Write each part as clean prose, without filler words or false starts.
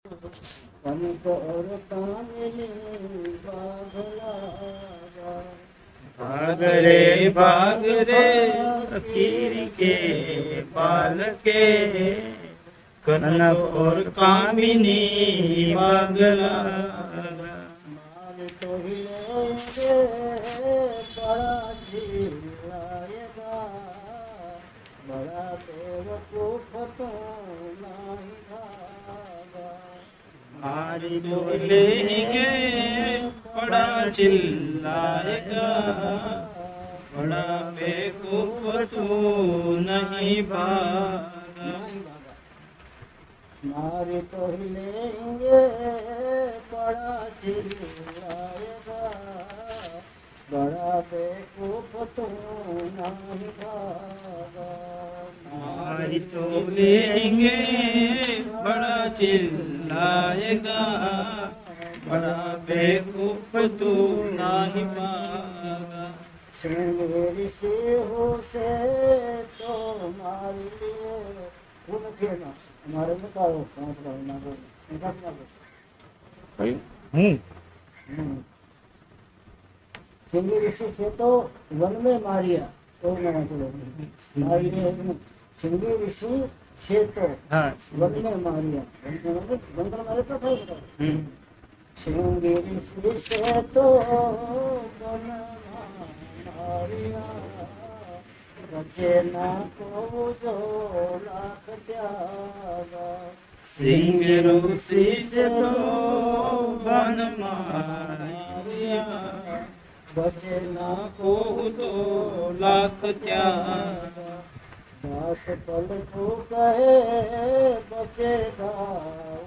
कनक और कामिनी बाघला भाग रे फकीर के बाल के कनक और कामिनी बागला मार तो हिलेंगे बड़ा चिल्लाएगा बड़ा बेवकूफ तो नहीं भागा मारी तो लेंगे बड़ा चिल्लाएगा बड़ा बेवकूफ तू नहीं भागा मारी तो हिलेंगे बड़ा चिल्लाएगा बड़ा बेवकूफ तो नहीं भागा मारी तो लेंगे बड़ा चिल्लाएगा बड़ा बेवकूफ तू नहीं भागा श्रृंगेरी से हो से तो मार लिए वो નથી એમાં અમારે બતાવો પાંચ વાર ના બોલ श्रृंगी ऋषि से तो वन में मारिया तो मैंने चलो श्रृंगी ऋषि से तो वन में मारिया जंगल मारे तो था श्रृंगी ऋषि से तो वन मारिया बचे ना को जो लाख त्यागा सिंह ऋषि से तो वन मारिया बचे ना को तो लाख त्यागा दास पल को कहे बचेगा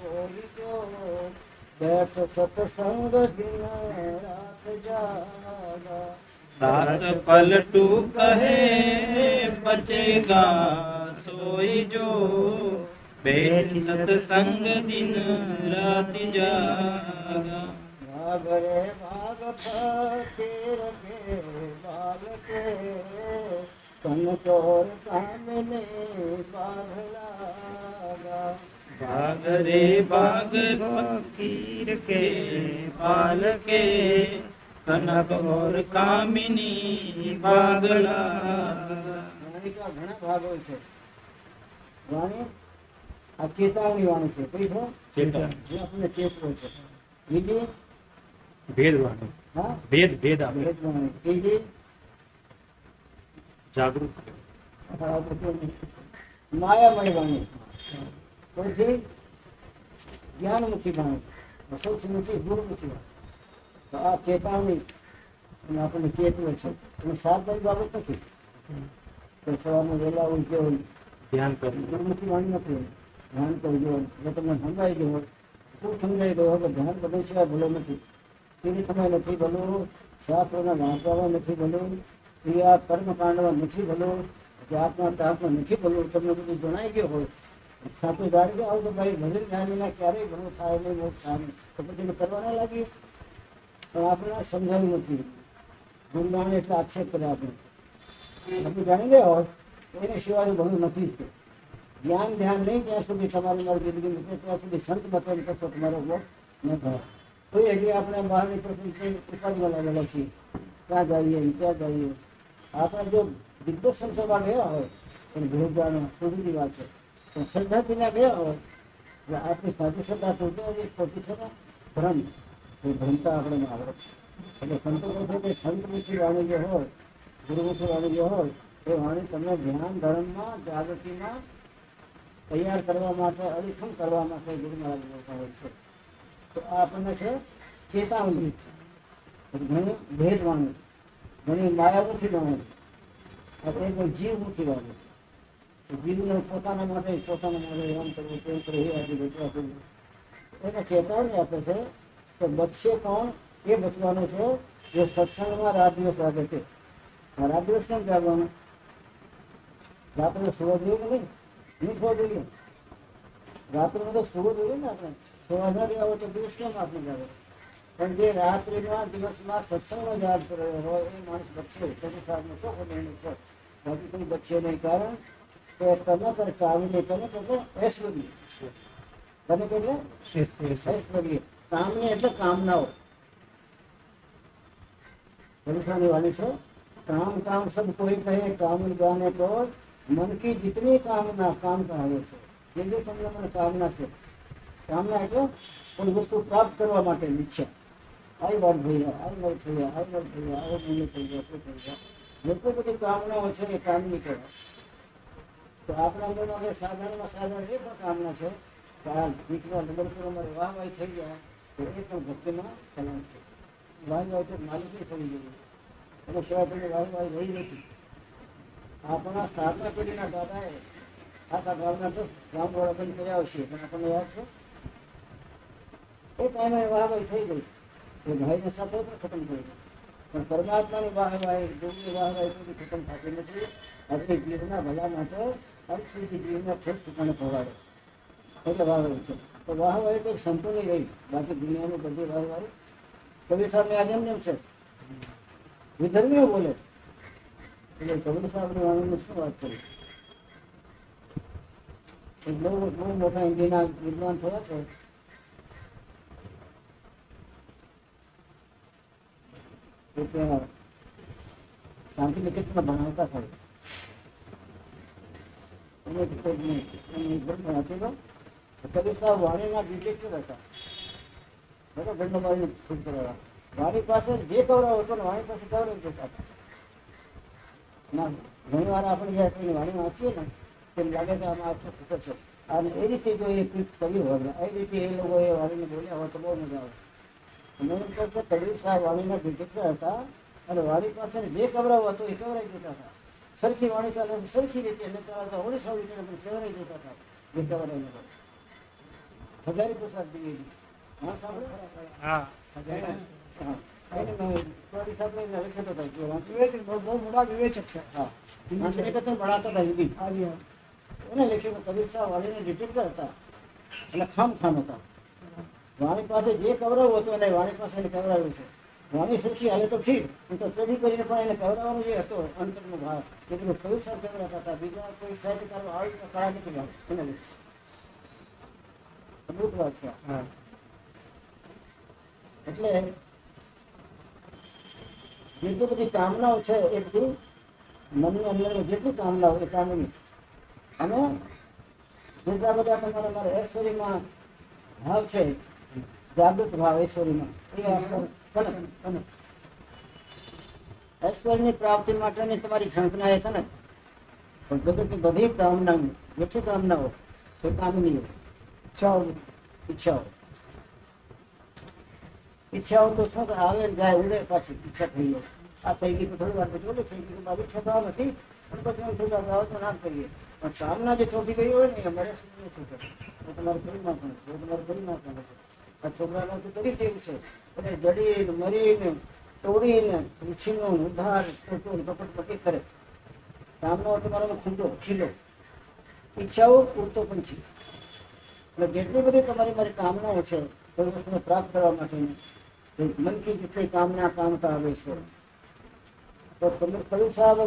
वही जो बैठ सत्संग दिन रात जागा दास पलटू कहे बचेगा सोई जो बैठ सत्संग दिन रात जागा भाग रे भाग फकीर के बाल के कनक और कामिनी बाघला भाग रे भाग फकीर के बाल के कनक और कामिनी बागला વાણી કા ઘણા ભાગો છે વાણી આ ચેતાવણી વાણી છે કઈ છે ચેતન જે આપણને ચેતવો છે બીજી ભેદવાણી હા ભેદ ભેદ આપે ભેદવાણી ત્રીજી જાગૃત માયામય વાણી પછી જ્ઞાનમુખી વાણી સૌથી મોટી ગુરુમુખી વાણી તો આ ચેતવણી અને આપણને ચેતવે છે અને સાત બાબત નથી તો સવારમાં વહેલા ઉઠ્યો હોય ધ્યાન કરવું ગુરુમુખી વાણી નથી ધ્યાન કરજો જો તમને સમજાઈ ગયું હોય શું સમજાઈ ગયું હોય કે ધ્યાન બધું સિવાય ભલો નથી તેની તમે નથી ભલું શાસ્ત્રોના વાંચવામાં નથી ભલું ક્રિયા કર્મકાંડમાં નથી ભલું કે આત્મા તાપમાં નથી ભલું તમને બધું જણાઈ ગયું હોય સાચું જાણી ગયા હોય તો ભાઈ ભજન ધ્યાન વિના ક્યારેય ઘણું થાય નહીં મોક્ષ થાય નહીં તો પછી એને કરવા ના લાગીએ પણ આપણે સમજાવ્યું નથી ગુણગાન એટલે આક્ષેપ કરે આપણે જાણી ગયા હોય તો એને સિવાય ઘણું નથી જ જ્ઞાન ધ્યાન નહીં ત્યાં સુધી તમારી મારી જિંદગી નથી ત્યાં સુધી સંત બતાવી કરશો તમારો મોક્ષ ન થાય તો હજી આપણે બહારની પ્રકૃતિ ઉપાધિમાં લાગેલા છીએ ત્યાં જઈએ ત્યાં જઈએ આપણે જો દિગ્દર્શન કરવા ગયા હોય પણ ભેદભાવ સુધીની વાત છે પણ શ્રદ્ધાથી ના ગયા હોય એટલે આપણી સાચી શ્રદ્ધા તૂટે હોય ખોટી શ્રદ્ધા ભ્રમ એ ભ્રમતા આપણે આવડે એટલે સંતો કહે છે કે સંતમુખી વાણી જે હોય ગુરુમુખી વાણી જે હોય એ વાણી તમને ધ્યાન ધર્મમાં જાગૃતિમાં તૈયાર કરવા માટે અડીખમ કરવા માટે ગુરુ મહારાજ બોલતા હોય છે તો આ આપણને છે ચેતાવણી ઘણી ભેદવાણી ઘણી માયામુખી વાણી એક જીવમુખી વાણી જીવને પોતાના માટે એમ કરવું તેમ કરવું એ આજે બચવા કરવું એને ચેતવણી આપે છે કે બચશે કોણ એ બચવાનું છે જે સત્સંગમાં રાત દિવસ લાગે છે રાત દિવસ કેમ જાગવાનું રાત્રે સુવા જોઈએ કે નહીં સુવા જોઈએ રાત્રિમાં તો સુવું જોઈએ ને આપણે સુવા ના ગયા હોય તો દિવસ કેમ આપણે જાગે પણ જે રાત્રિમાં દિવસમાં સત્સંગમાં યાદ કરેલો હોય એ માણસ બચશે તેની સાહેબનો ચોખ્ખો નિર્ણય છે બાકી કોઈ બચશે નહીં કારણ કે તમે કાવીને તમે તો ઐશ્વર્ય ધનિક એટલે ઐશ્વર્ય, કામની એટલે કામનાઓ. પરેશાની વાળી છે, काम काम सब कोई कहे काम जाने को मन की जितनी कामना काम कहावे છે. જે તમને મને કામના છે, કામના એટલે કોઈ વસ્તુ પ્રાપ્ત કરવા માટેની ઈચ્છા. આઈ વાર થઈ ગયા, આઈ વાર થઈ ગયા, આઈ વાર થઈ ગયા, આવો મહિને થઈ ગયા, શું થઈ ગયા, જેટલી બધી કામનાઓ છે એ કામની કહેવાય. તો આપણા અંદરમાં આપણે સાધારણમાં સાધારણ એ પણ કામના છે કે આ દીકરા નંબર પર અમારે વાહવાહી થઈ જાય તો એ પણ ભક્તિમાં કલાક છે. વાહવાહી તો માલિકી થઈ ગઈ અને સિવાય તમે વાહવાહી રહી નથી. આપણા સાતમા પેઢીના દાદાએ આખા ગામના તો ગામવાળા બંધ કર્યા હશે પણ આપણને યાદ છે એ ટાઈમે વાહવાહી થઈ ગઈ એ ભાઈને સાથે પણ ખતમ થઈ ગઈ. પણ પરમાત્માની વાહવાહી દેવની વાહવાહી બધી ખતમ થતી નથી. આપણી જીવના ભલા માટે અંત સુધી જીવને ખૂબ ઠેકાણે પહોંચાડે એટલે વાહવાહી છે. તો વાહવાહી તો સંતોની રહી, બાકી દુનિયાની બધી વાહવાહી કબીર સાહેબની આજે એમ છે વિધર્મીઓ બોલે એટલે કબીર સાહેબની વાણીની શું વાત કરી. બહુ મોટા હિન્દીના વિદ્વાન થયા છે. શાંતિ નિકેતનમાં ભણાવતા થાય કબીર સાહેબ વાણીના ડિટેક્ટર હતા. બરાબર, ગંડોબાઈ ખુદ કરાવ્યા. વાણી પાસે જે કવરાવ હતો ને વાણી પાસે કવરાવ જતા હતા. ના ઘણી વાર આપણે જયારે કોઈની વાણી વાંચીએ ને તેમ લાગે કે આમાં આખો ખોટો છે. અને એ રીતે જો એ કર્યું હોય એ રીતે એ લોકો એ વાણીને બોલ્યા હોય તો બહુ મજા આવે. મને એમ કહે છે કબીર સાહેબ વાણીના ડિટેક્ટર હતા અને વાણી પાસે જે કવરાવ હતો એ કવરાઈ દેતા હતા. સરખી વાણી ચાલે સરખી રીતે એને ચાલતા 19 રીતે પણ કવરાઈ દેતા હતા જે કવરાઈ નતો. હજારી પ્રસાદ દ્વિવેદી હા સાંભળો હા બહુ મોટા વિવેચક છે. ભણાતા હતા હિન્દી. એને લખ્યું કબીર સાહેબ વાણીને ડિટેક્ટર હતા એટલે ખામ હતા. વાણી પાસે જે કવરાવ હતો એને વાણી પાસે એને કવરાવ્યું છે. વાણી સરખી હાલે તો ઠીક, તો ચોરી કરીને પણ એને કવરાવવાનો જે હતો અંતરનો ભાવ એ બધું કબીર સાહેબ કવરાતા હતા. બીજા કોઈ સાહિત્યકારો આવી કળા નથી ભાવ એને અદભુત વાત છે. એટલે જેટલી બધી કામનાઓ છે એ બધી મનની અંદર જેટલી કામનાઓ એ કામની અને જેટલા બધા તમારા મારા ઐશ્વર્યમાં ભાવ છે, જાગૃત ભાવ ઐશ્વર્યમાં એ આપણે ઐશ્વર્યની પ્રાપ્તિ માટેની તમારી ઝંખના એ કનક. પણ જગતની બધી કામના જેટલી કામનાઓ એ કામની ઈચ્છાઓ તો શું આવે ને જાય ઉડે પાછી ઈચ્છા થઈ જાય. આ થઈ ગઈ તો થોડી વાર પછી ઓલી થઈ ગઈ મારી ઈચ્છા તો આ નથી અને પછી હું થોડી વાર તો નામ કરીએ. પણ કામના જે ચોથી ગઈ હોય ને અમારે શું છૂટે એ તમારે કરી નાખવાનું છે, તમારે કરી નાખવાનું છે. આ છોકરાનું તો કરી જેવું છે એટલે જડીને મરીને તોડીને ઋષિનો ઉદ્ધાર કપટ પટી કરે. કામનાઓ તમારામાં ખૂટો ખીલો, ઈચ્છાઓ પૂરતો પણ છે. એટલે જેટલી બધી તમારી મારી કામનાઓ છે કોઈ વસ્તુને પ્રાપ્ત કરવા માટેની મનથી જેટલી કામના કામતા આવે છે તો તમે કબીર સાહેબ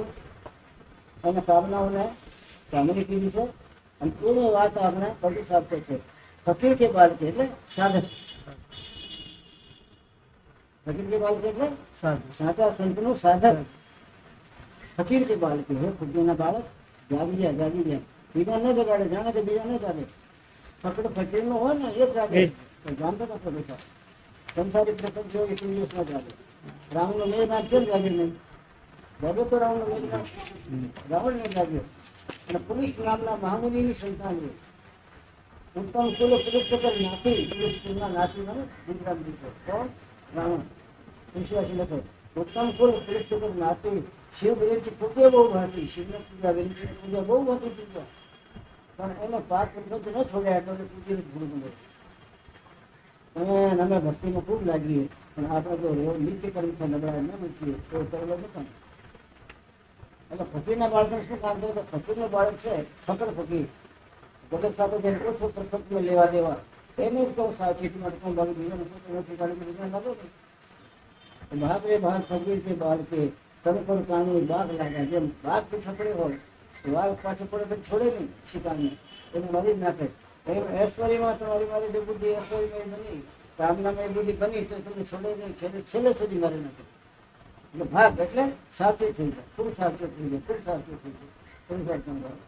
એના કામનાઓને કામની કીધી છે. અને એની વાત આપણે કબીર સાહેબ કહે છે ફકીર કે બાળકે એટલે સાધક. ફકીર કે બાળકે એટલે સાચા સંતનું સાધક. ફકીર કે બાળકે હે ફકીરના બાળક જાગી જાય બીજા ન જગાડે, જાણે કે બીજા ન જાગે. પકડ ફકીર નો હોય ને એ જ જાગે. જાણતા હતા કબીર સાહેબ સંસારી પ્રસંગ જો 1 દિવસ ના જાગે. રાવણ નો મેઘનાથ કેમ જાગે નહીં? જાગ્યો તો રાવણ નો મેઘનાથ, રાવણ ને જાગ્યો. અને પુરુષ નામના મહામુનિની સંતાન છે. ઉત્તમ કુલ પુરુષ નાતી પુરુષ કુલના નાતી મને ગુજરાત દીધો કોણ? રાવણ. વિશ્વાસી લખે ઉત્તમ કુલ પુરુષ નાતી શિવ વિરેચી પૂજ્ય બહુ હતી. શિવને પૂજા વિરેચી પૂજા બહુ હતી પૂજા, પણ એને પાક પંથ ન છોડ્યા એટલે પૂજ્ય ભૂલ મળે. અમે ભક્તિમાં ખૂબ લાગીએ પણ આપણે જો નિત્ય કર્મ છે નબળા ન મૂકીએ તો કરેલો નથી. એટલે ફકીરના બાળકને શું કામ થયું? ફકીરનું બાળક છે ફકર ફકીર જગત સાથે જેને ઓછો પ્રકૃતિમાં લેવા દેવા એને જ કહું સાવચેતી માટે કોણ બાળક બીજાને નથી કાઢી બીજા લાગો ને બાપરે બાર ફકીર કે બાળકે કરું કાણી બાઘ લાગ્યા. જેમ બાઘ પીછા પડે હોય વાઘ પાછો પડે પછી છોડે નહીં શિકારને, એને મારી જ નાખે. એમ ઐશ્વર્યમાં તમારી મારી જે બુદ્ધિ ઐશ્વર્યમાં બની, કામનામાં એ બુદ્ધિ બની તો તમને છોડે નહીં, છેલ્લે સુધી મારે નથી. એટલે ભાગ એટલે સાચું થઈ જાય, ખૂબ સાચું થઈ જાય, ખૂબ સાચું થઈ જાય, ખૂબ સાચું થાય.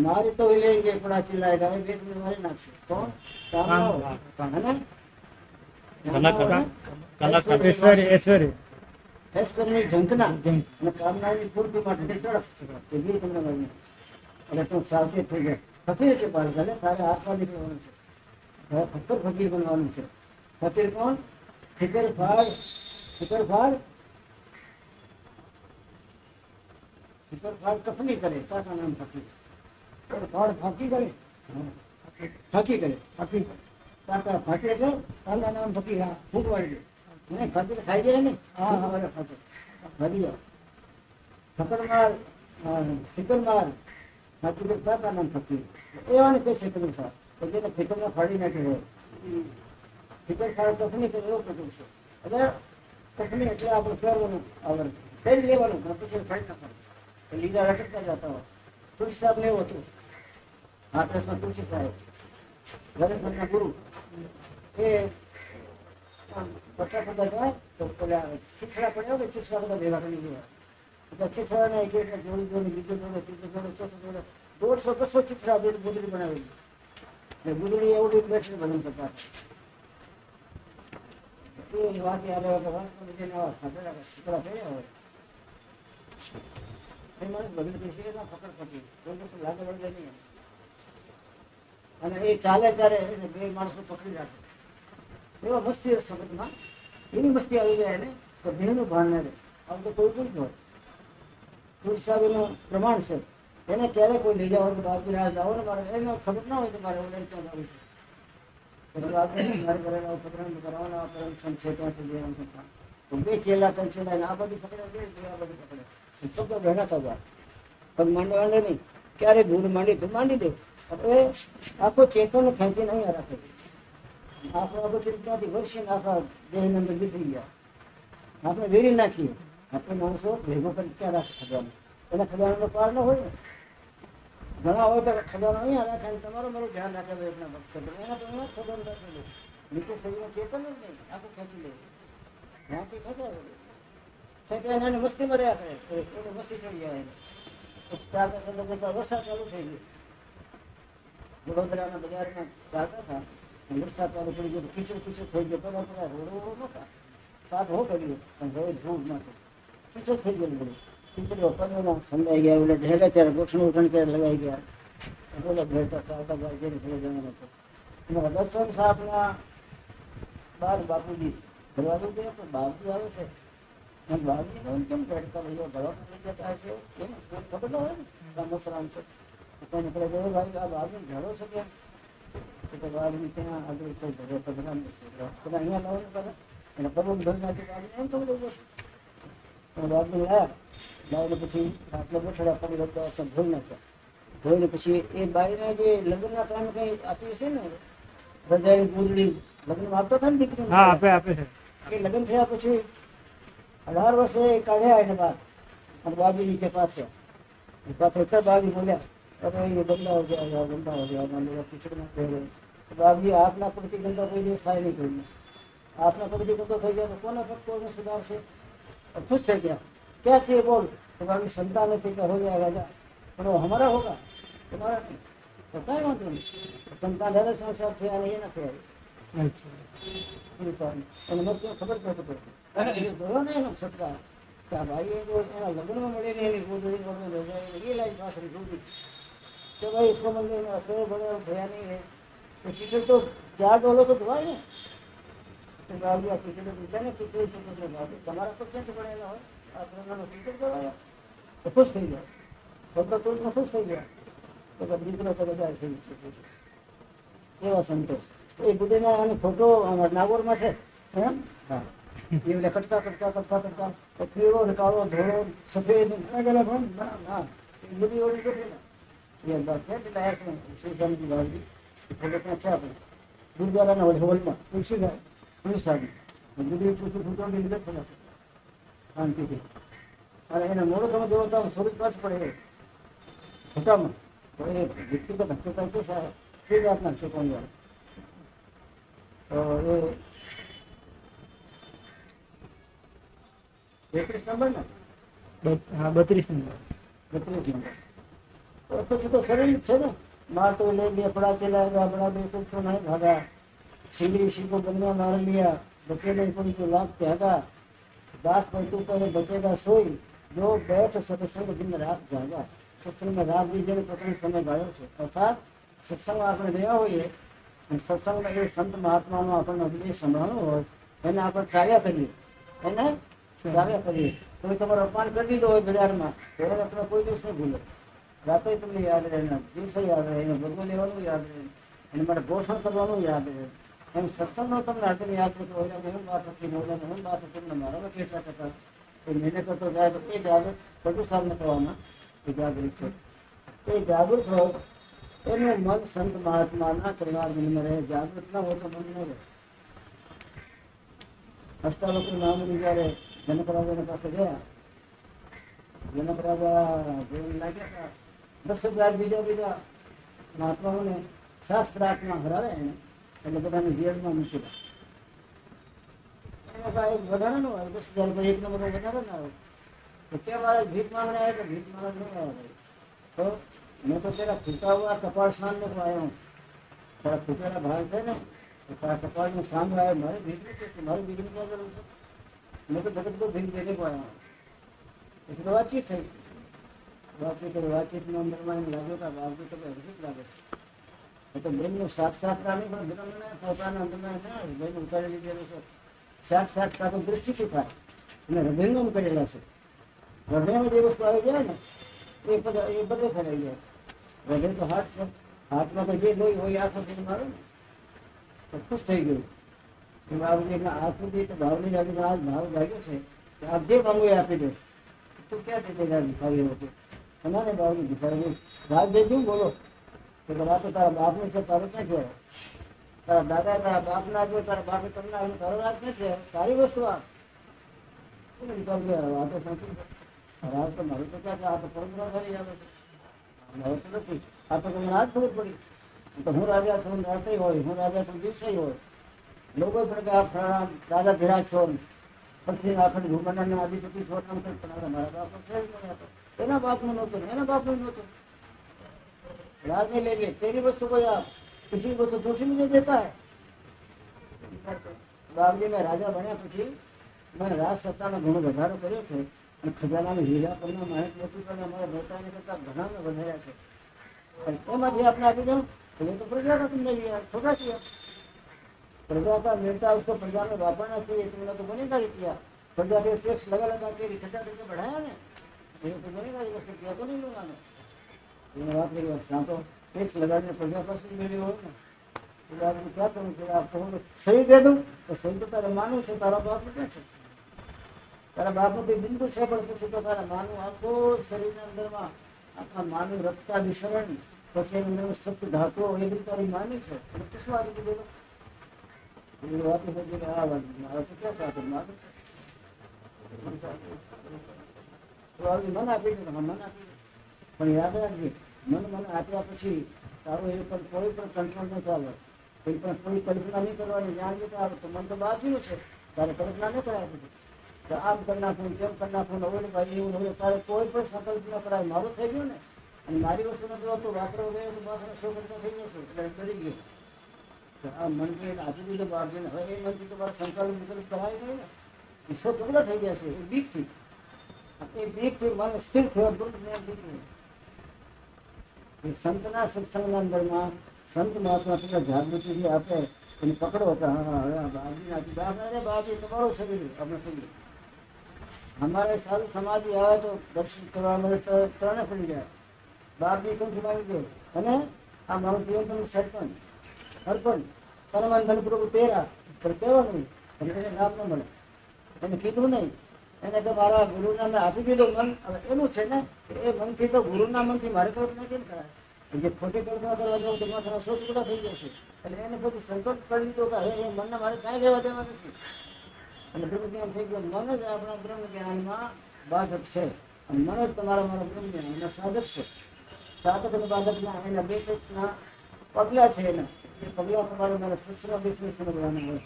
મારી તો લેંગે પડા ચિલ્લાएगा, એ બે તમને મારી નાખશે. કોણ? કામનાઓ. અને ઐશ્વર્ય ઐશ્વર્યની ઝંખના અને કામનાની પૂર્તિ માટેની તડપ, એ બે તમને મારી નાખશે. એટલે તું સાવચેત થઈ જાય. ફકીર છે બાળક, તારે હાથમાં નીકળવાનું છે, ફક્કર ફકીર બનવાનું છે. ફકીર કોણ? ફિકર ફાડ કફની કરે, તાકા નામ ફકીર. ફાડ ફાકી કરે, ફાકી કરે, ફાકી કરે. તાકા ફાકી એટલે તાકા નામ ફકીર. હા, ફૂટ વાળી દે. ફકીર ખાઈ જાય ને, હા, હા. ફકીર વધી જાઓ. ફકર માર, ફિકર માર, ફકીર તાકા નામ ફકીર. એવાને કહે છે કબીર સાહેબ, તો જેને ફિકરમાં ફાડી નાખી હોય, ફિકર ફાડ કફની કરે એવો કબીર છે. એટલે કફની એટલે આપણે ફેરવાનું આવડે, ફેરી લેવાનું, પણ પછી ફાડી નાખવાનું. લીધા રટકતા જતા હોય. તુલસી સાહેબ ને એવું હતું, હાથરસમાં તુલસી સાહેબ ગણેશના ગુરુ, એ પટ્ટા પડતા જાય તો પેલા ચીછડા પડ્યા હોય, ચીછડા બધા ભેગા કરી ગયા. એટલે ચીછડાને એક એક જોડી જોડી, બીજો જોડે, ત્રીજો જોડે, ચોથો જોડે, 150-200 ચીછડા જોડી ગુદડી બનાવેલી. એટલે ગુદડી એવડી બેઠી ભજન કરતા. એ વાત યાદ આવે કે વાસ્તવમાં જેને આવા સાંભળેલા ચીકડા થયા હોય એ માણસ ભગત બેસી ના પકડ પકડી, કોઈ વસ્તુ લાગે વળગે નહીં. અને એ ચાલે ત્યારે એને બે માણસો પકડી રાખે. એવા મસ્તી સંગતમાં એવી મસ્તી આવી જાય એને તો દેહનું ભાન ન રહે. આમ તો કોઈ પણ હોય. તુલસી સાહેબ એનું પ્રમાણ છે. એને ક્યારે કોઈ લઈ જાવ તો બાપી રાહ જાઓ ને, મારે એને ખબર ના હોય કે મારે ઓલે ક્યાં જવું છે. પછી આપણે મારે કરેલા ઉપક્રમ કરવાના પરમ છે ત્યાં સુધી એમ કરતા. તો બે ચેલા ત્રણ ચેલા આ બધી પકડે, બે આ બધી પકડે. શબ્દ ભેગા થતા પગ માંડવા નહીં, ક્યારે ધૂળ માંડી તો માંડી દે. આપણે આખો ચેતન ખેંચીને અહીંયા રાખે. આપણે આ બધી ત્યાંથી વર્ષીને આખા દેહની અંદર બીતી ગયા. આપણે વેરી નાખીએ. આપણે માણસો ભેગો કરી ક્યાં રાખે ખજાનો? એને ખજાનો પાર ન હોય ને. ઘણા હોય તો ખજાનો અહીંયા રાખે અને તમારું મારું ધ્યાન રાખે એના ભક્ત. એના તો એના ખજાનો રાખેલો નીચે શરીરમાં ચેતન જ નહીં, આખું ખેંચી લે. ત્યાંથી ખેંચાય એને મસ્તીમાં રહ્યા કરે, એને મસ્તી ચડી જાય. ચાલતા ચાલતા વરસાદ ચાલુ થઈ ગયો. વડોદરાના બજારમાં ચાલતા હતા, વરસાદ ચાલુ પડી ગયો, કીચડ થઈ ગયો. પેલા પેલા રોડો નહોતા, સાફ હો પડ્યો, પણ હવે ધૂળ નાખે, કીચડ થઈ ગયેલું બધું. કીચડો પગમાં સંધાઈ ગયા, એટલે ઢેલા ત્યારે ગોઠણું ઉઠણ ત્યારે લગાઈ ગયા. બોલો ભેરતા ચાલતા જાય જેને ઘરે જવાનું હતું. અમારા દસમ સાહેબના બાર બાપુજી દરવાજો ગયા, પણ બાપજી આવે છે. બાપજી કહ્યું કેમ ભેટતા ભાઈઓ ભરવા લઈ જતા હશે, કેમ ખબર ના હોય ને રામસરામ છે. તેને કહે ભાઈ આ બાપજી ઘરો છે કેમ? તો બાપજી ત્યાં આગળ કોઈ ઘરે પધરામ નથી, બધા અહીંયા લાવવાનું કરે એને પગમ ધરી નાખી. બાપજી એમ ખબર લઈ જશે. પણ બાપજી લાવીને પછી આટલો બેઠડા પડી બધા ધોઈ નાખ્યા. ધોઈને પછી એ બાઈને જે લગ્નના ટાઈમે કઈ આપી છે ને રજાઈ ગુદડી, લગ્નમાં આપતો થાય ને દીકરી, આપે છે. એ લગ્ન થયા પછી 18 વર્ષે કાઢ્યા એને બાદ અને બાબી નીચે પાછા બાબી બોલ્યા અરે એ ગંદા હો ગયા, ગંદા હો ગયા, ખીચડીમાં પહેરે. બાબી આપના પ્રતિ ગંદા કોઈ દિવસ થાય નહીં, કોઈને આપના પ્રતિ ગંદો થઈ ગયા તો કોને કોઈને સુધારશે? ખુશ થઈ ગયા. क्या चाहिए बोल? तो बाबी संतान थे क्या हो जाएगा राजा, पर वो हमारा होगा तुम्हारा नहीं, तो क्या बात नहीं. संतान दादा साहब थे या नहीं ना थे અને મસ્ત ખબર પડતી ગયો ને એનો છટકા કે આ ભાઈએ જો એના લગ્નમાં મળીને એની ગોદડી રજાઈ એ લાઈ પાછળ જોડી કે ભાઈ इसको मंदिर में रखे बड़े भैया नहीं है तो कीचड़ तो $4 तो धोवाय ને. તો બાબુ આ कीचड़ પૂછા ને कीचड़ છે તો બાબુ તમારા પર ક્યાંથી ભણેલા હોય આ ત્રણનો कीचड़ કરાયા તો ખુશ થઈ ગયા. શબ્દ તોડમાં ખુશ થઈ ગયા તો દીકરો તો બધા થઈ શકે એવા સંતોષ. એ ગુડીના અને ફોટો નાગોરમાં છે. હા એ એટલે કટકા કટકા કટકા કટકા પીળો ને કાળો ધોળો સફેદ અલગ અલગ હોય ને. હા એ બધી ઓળી બેઠી ને એ બાદ છે એટલે આયા છે શ્રીરામજી બાબજી ફોટો ત્યાં છે આપણે ગુરુદ્વારાના હોલમાં તુલસી ગાય પુલિસ સાહેબ ગુડી ચૂચું ફૂટવાની લીધે થયેલા છે શાંતિથી. અને એના મોડો તમે જોવો તો સ્વરૂપ પાછું પડે ફોટામાં તો એ વ્યક્તિગત હત્યા છે એ જાતના શીખવણી તો એ 31 નંબર ને હા 32 નંબર 32 નંબર તો પછી તો શરીર જ છે ને માટો લે બે પડા ચલાવ્યા આપણા બે કુછો નહીં ભાગા સીડી સીધો બન્યા માર लिया बचे नहीं कोई तो लाख त्यागा दास पलटू पर बचेगा सोई जो बैठ सत्संग दिन रात जागा सत्संग में रात दी जने પોતાનો સમય ગાળ્યો છે અર્થાત સત્સંગમાં આપણે ગયા હોઈએ અને સત્સંગમાં એ સંત મહાત્માનો આપણને ઉપદેશ સંભળાણો હોય એને આપણે ચાલ્યા કરીએ એને ચાલ્યા કરીએ કોઈ તમારો અપમાન કરી દીધો હોય બજારમાં તો એને આપણે કોઈ દિવસ નહીં ભૂલે રાતે તમને યાદ રહે ને દિવસે યાદ રહે એને ભગવો લેવાનું યાદ રહે એને માટે ઘોષણ કરવાનું યાદ રહે એમ સત્સંગનો તમને હરદમ યાદ રહે કે ઓલાને એમ વાત હતી ઓલાને એમ વાત હતી ને મારામાં કેટલા ટકા એ મહેનત કરતો જાય તો એ જાગૃત બધું સામને કરવામાં એ જાગૃત છે એ જાગૃત હોય એનું મન સંત મહાત્માના ચરણારવિંદમાં રહે જાગૃત ના હોય તો મન ન રહે અષ્ટાવક્ર મહામુનિ જ્યારે જનક રાજાની પાસે ગયા જનક રાજા જોઈને લાગ્યા હતા 10,000 બીજા મહાત્માઓને શાસ્ત્રાર્થમાં હરાવે એને એટલે બધાને જેલમાં મૂકેલા એને કાંઈ વધારે ન આવે 10,000 પર એક નંબર વધારે ના આવે તો કેમ આવે ભીખ માંગને આવે તો ભીખ માંગવા નહીં આવે તો મેં તો પેલા ફૂટા હુआ કપાળ સામने को आया हूँ તારા ફૂટેલા ભાગ છે ને તો તારા કપાળનું સામે આવે મારી ભીખ નથી મારી ભીખની ક્યાં જરૂર છે મેં તો જગત को ભીખ देने को आया हूँ પછી તો વાતચીત થઈ વાતચીતના અંદરમાં એમ લાગ્યું કે બાપજી તો અદ્ભુત લાગે છે એ તો બ્રહ્મનું સાક્ષાત્કાર નહીં પણ બ્રહ્મને પોતાના અંદરમાં બ્રહ્મ ઉતારી લીધેલું છે સાક્ષાત્કાર તો દૃષ્ટિથી થાય અને હૃદયંગમ કરેલા છે હૃદયમાં જે વસ્તુ આવી જાય ને એ બધે ફેલાઈ જાય હૃદય તો હાથ છે હાથમાં તો જે લોહી હોય આખો છે મારો ને તો ખુશ થઈ ગયું કે બાબુજી એમના આ સુધી તો ભાવની જાગી આજ ભાવ જાગ્યો છે કે આપ જે માંગો એ આપી દે તું ક્યાં તે જગ્યા ભિખારી હતો તમારે બાબુજી ભિખારી રાજ દઈ દઉં બોલો કે આ તો તારા બાપનું છે તારું ક્યાં છે તારા દાદા તારા બાપના આપ્યો તારા બાપે તમને આવ્યું તારો રાજ ક્યાં છે તારી વસ્તુ આ વિચાર આ તો સાચું છે રાજ તો મારું તો ક્યાં છે આ તો પરંપરા કરી આવે છે મારે તો નથી આ તો તમને આજ ખબર પડી તો હું રાજા છું રાતે હોય હું રાજા છું દિવસે હોય લોકો પણ કે આપ રાજા ધીરાજ છો પછી આખર ભૂમંડળના અધિપતિ છો કામ કરતા મારા બાપનો છે એના બાપનું નહોતું એના બાપનું નહોતું राज नहीं ले लिए तेरी वस्तु को आप किसी को तो दूसरी मुझे देता है बाबजी में राजा बन्या પછી મેં રાજ સત્તામાં ઘણો વધારો કર્યો છે અને ખજાનામાં હીરા પરના માહિત મોટી પણ અમારા નેતાને કરતા ઘણા મેં વધાર્યા છે પણ એમાંથી આપણે આપી દઉં तो ये तो प्रजा का तुमने लिया छोटा किया प्रजा का मिलता उसको प्रजा में वापरना चाहिए तुमने तो बनेगा ही किया प्रजा के टैक्स लगा के इकट्ठा करके बढ़ाया ने ये तो बनेगा ही वस्तु किया तो नहीं लूंगा मैं तुमने बात करी सांतो टैक्स लगाने प्रजा पास मेरी हो ना तो आपको क्या करूँ फिर आप कहो सही दे दूँ तो सही तो तारा मानू से तारा बाप क्या છે તારા બાપનું કોઈ બિંદુ છે પણ પછી તો તારા માનું આખો શરીરના અંદરમાં આખા માનું રક્તા વિસરણ પછી એની અંદર સપ્ત ધાતુઓ એ બધી તારી માની છે તો શું આવી દીધું એ વાત છે કે આ વાત મારા તો ક્યાં સાથે માનું છે તો આવી મન આપી દે મન આપી દે પણ યાદ રાખજે મન આપ્યા પછી તારું એ પર કોઈ પણ કંટ્રોલ ન ચાલે કોઈ પણ કોઈ કલ્પના નહીં કરવાની જાણ જતા આવે તો મન તો બાજુનું છે તારે કલ્પના નહીં કરાય પછી આમ કરી નાખું જેમ કરી નાખું નવું ભાઈ એવું નવું તારે કોઈ પણ સંકલ્પ ન કરાય મારું થઈ ગયું ને અને મારી વસ્તુ જો તો વાપરો ગયો તો પાછળ 100% થઈ જશે એટલે ડરી ગયો તો આ મનથી આપી દીધું બાપજીને હવે એ મનથી તો મારા સંકલ્પ કરાય નહીં ને એ 100 ટુકડા થઈ જશે એ બીકથી મને સ્થિર થયો એ સંતના સત્સંગના અંદરમાં સંત મહાત્મા પેલા જાગૃતિ આપે એને પકડો કે હા હવે બાપજીને આપી અરે બાપજી તમારું છે બીજું આપણે સમજ્યું हमारे साल समाज आवे तो दर्शन करवा मेरे ત્રણે પડી જાય બાપજી કોણ મારી ગયો અને આ મારું જીવન તમે સરપંચ તનમન ધન પ્રભુ તેરા પણ કહેવાનું નહીં એને લાભ ન મળે એને કીધું નહીં એને તો મારા ગુરુના મેં આપી દીધું મન હવે એનું છે ને એ મનથી તો ગુરુના મનથી મારે કલ્પના કેમ કરાય જે ખોટી કલ્પના કરવા જાઉં તો માથાના 100 ટુકડા થઈ જશે એટલે એને પછી સંકલ્પ કરી દીધો કે હવે એ મનને મારે કાંઈ લેવા દેવા નથી અને બ્રહ્મ જ્ઞાન થઈ ગયું મન જ આપણા બ્રહ્મ જ્ઞાનમાં બાધક છે અને મન જ તમારા મારા બ્રહ્મ જ્ઞાનના સાધક છે સાધક અને બાધકના એના બે કંઈકના પગલા છે એના એ પગલા તમારે મારે સત્સંગ વિશે સમજવાના હોય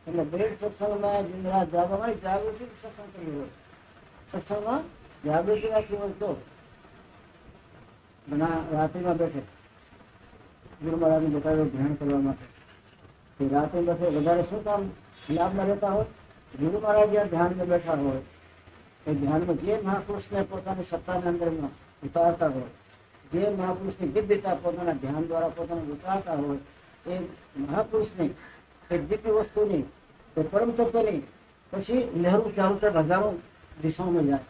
એટલે બેડ સત્સંગમાં દિન રાત જાગવાની જાગૃતિ સત્સંગ કરવી હોય સત્સંગમાં જાગૃતિ રાખવી હોય તો ઘણા રાત્રિમાં બેઠે ગુરુ મહારાજને બતાવ્યું ધ્યાન કરવા માટે તે રાત્રે બેઠે વધારે શું કામ લાભમાં રહેતા હોય ગુરુ મહારાજ જ્યાં ધ્યાનમાં બેઠા હોય એ ધ્યાનમાં જે મહાપુરુષને પોતાની સત્તાના અંદરમાં ઉતારતા હોય જે મહાપુરુષની દિવ્યતા પોતાના ધ્યાન દ્વારા પોતાને ઉતારતા હોય એ મહાપુરુષની એ દિવ્ય વસ્તુની એ પરમ તત્વની પછી લહેરું ચાલતા હજારો દિશાઓમાં જાય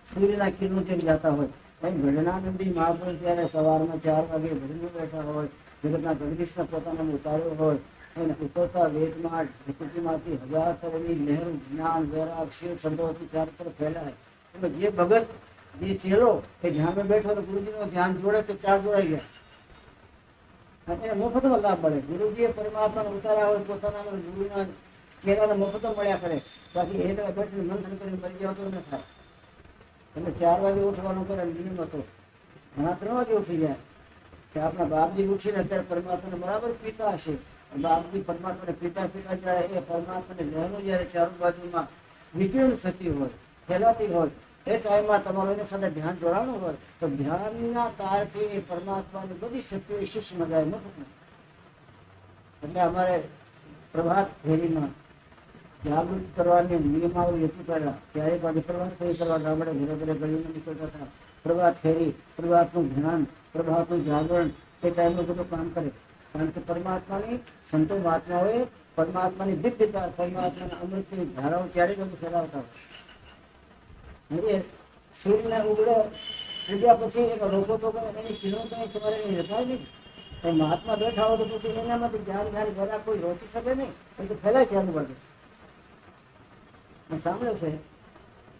સૂર્યના કિરણો જેમ જતા હોય એમ ભજનાનંદી મહાપુરુષ જ્યારે સવારમાં 4 વાગે ભજનમાં બેઠા હોય જગતના જગદીશને પોતાના ઉતાર્યો હોય એને ઉતરતા વેદમાં પ્રકૃતિમાંથી હજાર તરફની લહેર જ્ઞાન વૈરાગ શિવ શબ્દોથી ચારો તરફ ફેલાય એમાં જે ભગત જે ચેલો એ ધ્યાનમાં બેઠો તો ગુરુજીનું ધ્યાન જોડે તો 4 જોડાઈ ગયા અને એને મફતમાં લાભ મળે ગુરુજીએ પરમાત્માને ઉતાર્યા હોય પોતાના ગુરુના ચેલાને મફતમાં મળ્યા કરે બાકી એ બેઠીને મંથન કરીને મરી જાવ તો ન થાય એટલે 4 વાગે ઉઠવાનું કરે નિયમ હતો ઘણા 3 વાગે ઉઠી જાય કે આપણા બાપજી ઉઠીને અત્યારે પરમાત્માને બરાબર પીતા હશે બાપજી પરમાત્માને પીતા જ્યારે એ પરમાત્માને લહેરો જ્યારે ચારો બાજુમાં વિકિરણ થતી હોય ફેલાતી હોય એ ટાઈમમાં તમારું એની સાથે ધ્યાન જોડાવાનું હોય તો ધ્યાનના તારથી એ પરમાત્માની બધી શક્તિઓ શિષ્યમાં જાય મફતમાં એટલે અમારે પ્રભાત ફેરીમાં જાગૃત કરવાની નિયમાવલી હતી પહેલા ત્યારે પાછી પ્રભાત ફેરી કરવા ગામડે ઘરે ઘરે ગળીમાં નીકળતા હતા પ્રભાત ફેરી પ્રભાતનું ધ્યાન પ્રભાતનું જાગરણ એ ટાઈમનું બધું કામ કરે કારણ કે પરમાત્માની સંતો મહાત્માઓએ પરમાત્માની દિવ્યતા પરમાત્માના અમૃતની ધારાઓ ત્યારે બધું ફેલાવતા હોય સૂર્યને ઉગ્યા પછી એક રોકો તો એની કિરણો તો તમારે રખાય નહીં મહાત્મા બેઠા હોય તો પછી એનામાંથી જ્ઞાન જરા કોઈ રોકી શકે નહીં એ તો ફેલાય છે આજુબાજુ સાંભળ્યું છે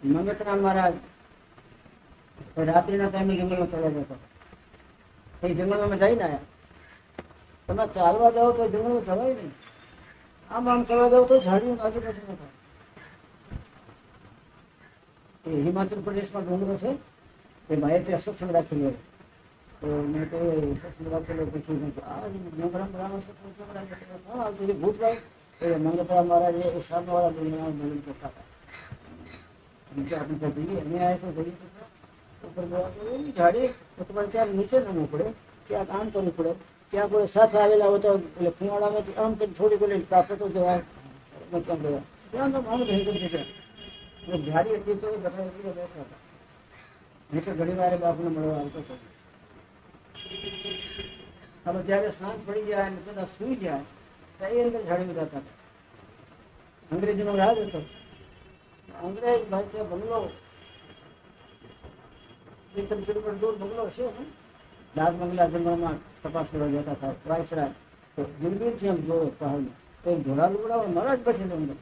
મંગતરામ મહારાજ રાત્રિના ટાઈમે જંગલમાં ચાલ્યા જતો એ જંગલમાં જઈને આવ્યા તમે ચાલવા જાઓ તો જંગલમાં જવાય નહીં આમ ચાલવા જાઓ તો ઝાડીઓ આજુબાજુ ન થાય એ હિમાચલ પ્રદેશમાં ડુંગરો છે એ ભાઈએ ત્યાં સત્સંગ રાખેલો તો મેં કહ્યું સત્સંગ રાખેલો પૂછ્યું આ મંગરામ બ્રાહ્મણ સત્સંગ આવતું એ ભૂતભાઈ એ મંગતરામ મહારાજે એ સામેવાળા ડુંગરામાં બોલી કરતા હતા આપણે ત્યાં જઈએ અમે આવ્યા તો જઈએ ઉપર એની ઝાડી તો તમારે ક્યાંક નીચે નમવું પડે ક્યાંક આમ કરવું પડે ત્યાં કોઈ સાથે આવેલા હોય તો એટલે ફુવાડામાંથી આમ કરી થોડી બોલી કાપે તો જવાય ક્યાં ગયા ત્યાં તો આમ રહી ગયું છે ત્યાં ઝાડી હતી તો બધા બેસતા હતા નહીં તો ઘણી વાર બાપને મળવા આવતો હતો હવે જયારે સાંજ પડી જાય અને બધા સુઈ જાય ત્યારે એ અંદર ઝાડી જતા હતા અંગ્રેજીનો રાજ હતો અંગ્રેજ ભાઈ ત્યાં બંગલો 2-3 કિલોમીટર દૂર બંગલો છે ને ડાક બંગલા જંગલમાં તપાસ કરવા જતા હતા વાયસરાય તો દૂરબીન છે એમ જોયો પહાડમાં તો એક ઘોડા લુગડાઓ મહારાજ બેઠેલો અંદર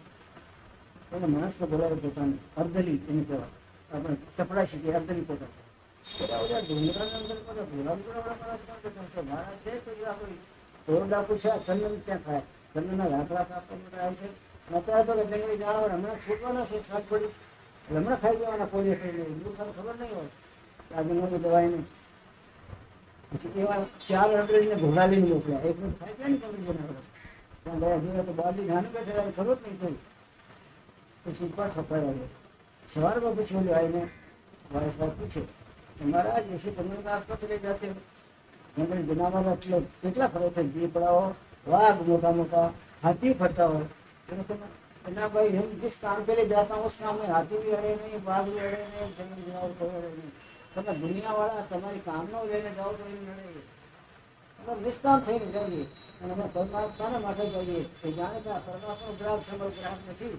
એને માણસને બોલાવે પોતાને અર્ધલી એને કહેવાય આપણે કપડા શીખીએ અર્ધલી પોતા ડુંગરાની અંદર ઘોડા લુગડા મહારાજ છે તો એ આપણે ચોર ડાકુ છે ચંદન ત્યાં થાય ચંદનના લાકડા કાપવા માટે આવે છે અત્યારે તો જંગલી જાનવર હમણાં છૂટવાના છે શાકભાજી હમણાં ખાઈ જવાના પોલીસ ખબર નહીં હોય આ જંગલની દવાઈ નહીં પછી એવા 4 અંગ્રેજને ઘોડા લઈને મોકલ્યા એક ખાઈ ગયા ને જંગલી જાનવર ત્યાં ગયા જોયા તો બાજુ ધ્યાન બેઠેલા ખબર જ નહીં કોઈ પછી પાછા ફર્યા સવારમાં પછી ઓલું આવીને વારસ સાહેબ પૂછે મહારાજ એસે તમને આપતો ચલે જાતે જંગલી જનાવર એટલે કેટલા ફરે છે દીપડાઓ વાઘ मोटा मोटा हाथी फरता हो ना भाई हम जिस काम के लिए जाता हूँ उस काम में हाथी भी अड़े नहीं बाघ भी अड़े नहीं जंगली जनावर कोई अड़े नहीं તમે દુનિયા વાળા તમારી કામનો લઈને જાઓ તો એને નડે તમે નિષ્કામ થઈને જઈએ અને અમે પરમાત્માને માટે જઈએ એ જાણે કે આ પરમાત્માનો ગ્રાહક સમય ગ્રાહક નથી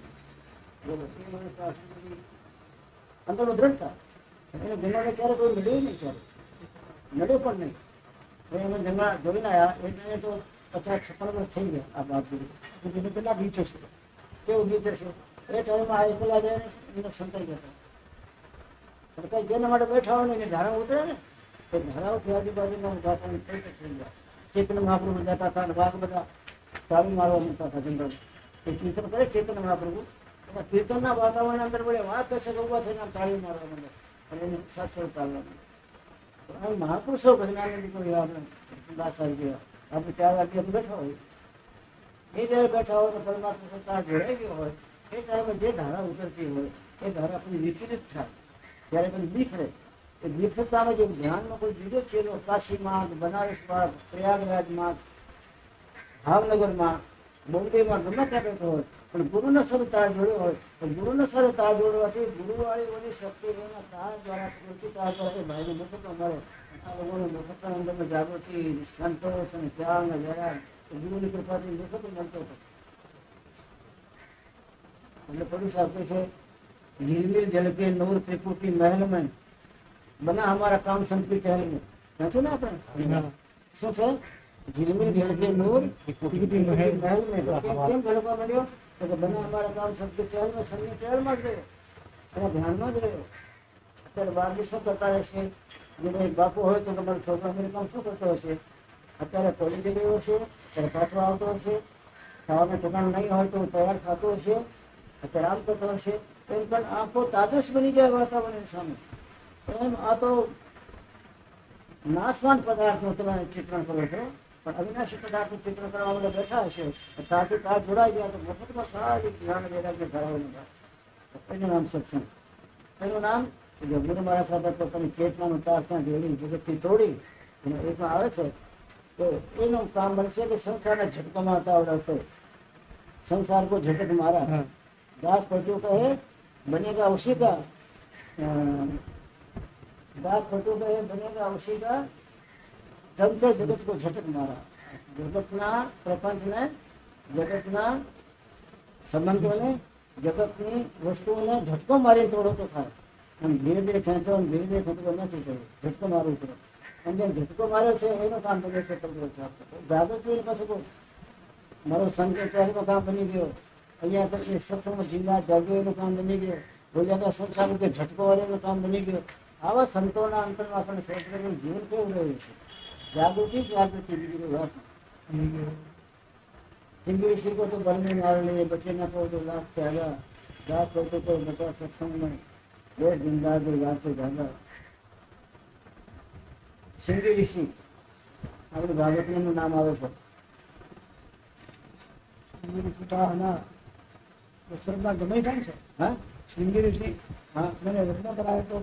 બોલો એ માણસ અંદરનો દ્રઢતા એને જંગલને ક્યારે કોઈ નડ્યું નહીં ક્યારે નડ્યો પણ નહીં અમે જંગલ જોઈને આવ્યા એટલે તો 50-56 વર્ષ થઈ ગયા આ બાપ ગુરુ કેટલા ગીચો છે કેવું ગીચો છે એ ટાઈમમાં આ એકલા જાય એને સંતાઈ ગયા પણ કઈ જેના માટે બેઠા હોય ને એને ધારા ઉતરે ને એ ધારાઓથી આજુબાજુના વાતાવરણ પવિત્ર થઈ ગયા ચેતન મહાપ્રભુ જતા હતા અને વાઘ બધા તાળી મારવા મૂકતા હતા જંગલ એ કીર્તન કરે ચેતન મહાપ્રભુ એના કીર્તનના વાતાવરણ અંદર વડે વાઘ કશે ઉભા થઈને આમ તાળી મારવા માંડે અને એને સાથ ચાલવા માંડે મહાપુરુષો ભજનાનંદ કોઈ આપણે દાસ આવી ગયા આપણે 4 વાગ્યા બેઠા હોય એ જયારે બેઠા હોય તો પરમાત્મા સાથે તાર જોડાઈ ગયો હોય એ ટાઈમે જે ધારા ઉતરતી હોય એ ધારા આપણી વિચલિત થાય ત્યારે કોઈ બીખરે એ વિફળતામાં જે ધ્યાનમાં કોઈ બીજો ચેલો કાશીમાં બનારસમાં પ્રયાગરાજમાં ભાવનગરમાં બોમ્બેમાં ગમે ત્યાં બેઠો હોય પણ ગુરુના સાથે તાર જોડ્યો હોય તો ગુરુના સાથે તાર જોડવાથી ગુરુવાળી ઓની શક્તિ એના તાર દ્વારા સ્મૃતિ તાર દ્વારા એ ભાઈને મફતમાં મળે આ લોકોને મફતના અંદરમાં જાગૃતિ સંતોષ અને ત્યાગ અને જરા ગુરુની કૃપાથી મફત મળતો હતો એટલે પડુસ આપે છે झिलमिल जल के नूर त्रिपुटी महल में बना हमारा काम संत के चेहरे में समझो ना આપણે શું છે झिलमिल जल के नूर त्रिपुटी महल में तो કેમ ઝળકવા મળ્યો તો કે બના हमारा काम संत के चेहरे में સંત ચહેર માં જ રહ્યો એના ધ્યાનમાં જ રહ્યો અત્યારે બાર શું કરતા હશે જેને બાપુ હોય તો તમારો છોકરો અમેરિકામાં શું કરતો હશે અત્યારે પડી ગયો હશે ત્યારે પાછો આવતો હશે ખાવાનું ઠેકાણું નહીં હોય તો તૈયાર થતો હશે અત્યારે આમ કરતો હશે એમ પણ આંખો તાદૃશ બની જાય વાતાવરણ સામે એમ આ તો નાશવાન પદાર્થનું તમે ચિત્રણ કરો છો પણ અવિનાશી પદાર્થનું ચિત્રણ કરવા માટે બેઠા હશે તારથી તાર જોડાઈ ગયા તો મફતમાં સારી જ્ઞાન વૈરાગ્ય ધરાવેલું એનું નામ સત્સંગ એનું નામ જે ગુરુ મહારાજ સાથે પોતાની ચેતનાનું તાર ત્યાં જોડી જગતથી તોડી અને એકમાં આવે છે તો એનું કામ બનશે કે સંસારના ઝટકામાં હતા આવડતો संसार को झटक मारा दास पटु कहे बनेगा उसी का दास पटु कहे बनेगा उसी का जब से जगत को झटक मारा जगतना प्रपंचने जगतना संबंधोने जगतनी वस्तुओने झटको मारी तोड़ो तो था हम धीरे धीरे खेचो धीरे धीरे खेचो નથી થયું झटको मारવું પડે અને જેમ झटકો માર્યો છે એનું કામ બને છે જાગૃતિ પાછું મારો સંત ચહેરો કામ બની ગયો અહીંયા પછી સત્સંગમાં જિંદા જાગ્યો એનું કામ બની ગયો બોલ્યા સંસાર કે ઝટકો વાળેનું કામ બની ગયો આવા સંતોના અંતરમાં આપણે સોચવાનું જીવન કેવું રહ્યું છે જાગૃતિ જાગૃતિ બીજી કોઈ વાત सिंगरी ऋषि को तो वन में मार लिए बचे न को तो लाख त्यागा दास को तो बचा सत्संग में डेढ़ दिन बाद याद से जागा सिंगरी ऋषि આપણે ભાગવતનું નામ આવે છે પિતાના વસ્ત્રના ગમે થાય છે હા શ્રીંગીરી હા મને લગ્ન કરાવે તો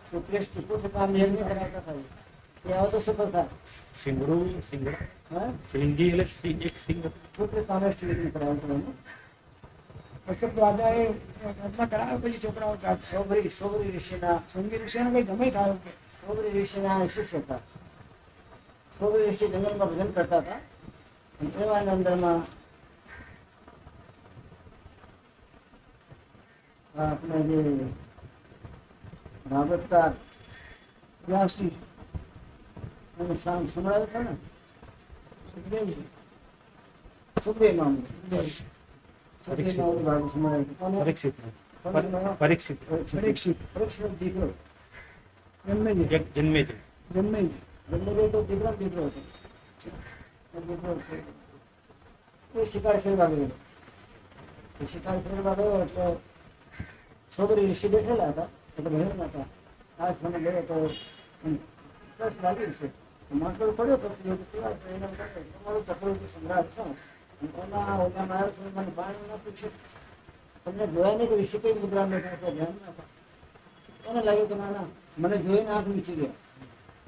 પુત્રેષ્ટિ પુત્ર કામ નિર્ણય કરાવતા થાય એ આવો તો સફળ થાય સિંગડું સિંગડા હા સિંગી એટલે એક સિંગ પુત્ર કામેષ્ટિ નિર્ણય કરાવતો પછી રાજાએ લગ્ન કરાવે પછી છોકરાઓ ચાલ સોબરી ઋષિના શ્રીંગી ઋષિને કઈ ગમે થાય કે સોબરી ઋષિના શિષ્ય હતા સોબરી ઋષિ જંગલમાં ભજન કરતા હતા એવા અંદરમાં આપણે જે ભાગવતકાર વ્યાસજી એને સંભળાવ્યો હતો ને સુખદેવજી સુખદેવ મામુ સુખદેવજી સુખદેવ મામુ ભાગવત સંભળાવ્યું પરીક્ષિત પરીક્ષિત પરીક્ષિત પરીક્ષિત દીકરો જન્મેજી જન્મેજી જન્મેજી જન્મેજી તો દીકરો હતો એ શિકાર ખેલવા ગયો શિકાર ખેલવા ગયો એટલે સોબરી ઋષિ બેઠેલા હતા એટલે બહેરમાં હતા આ સમય ગયો તો 10 લાગી છે માટલો પડ્યો પછી તમારું ચક્રવર્તી સમ્રાટ છો ઓના આવ્યો છો મને પાણી ના પૂછ્યું તમને જોયા નહીં કે ઋષિ કઈ મુદ્રા બેઠા છે ધ્યાન ના એને લાગ્યું કે ના મને જોઈને આંખ નીચી ગયા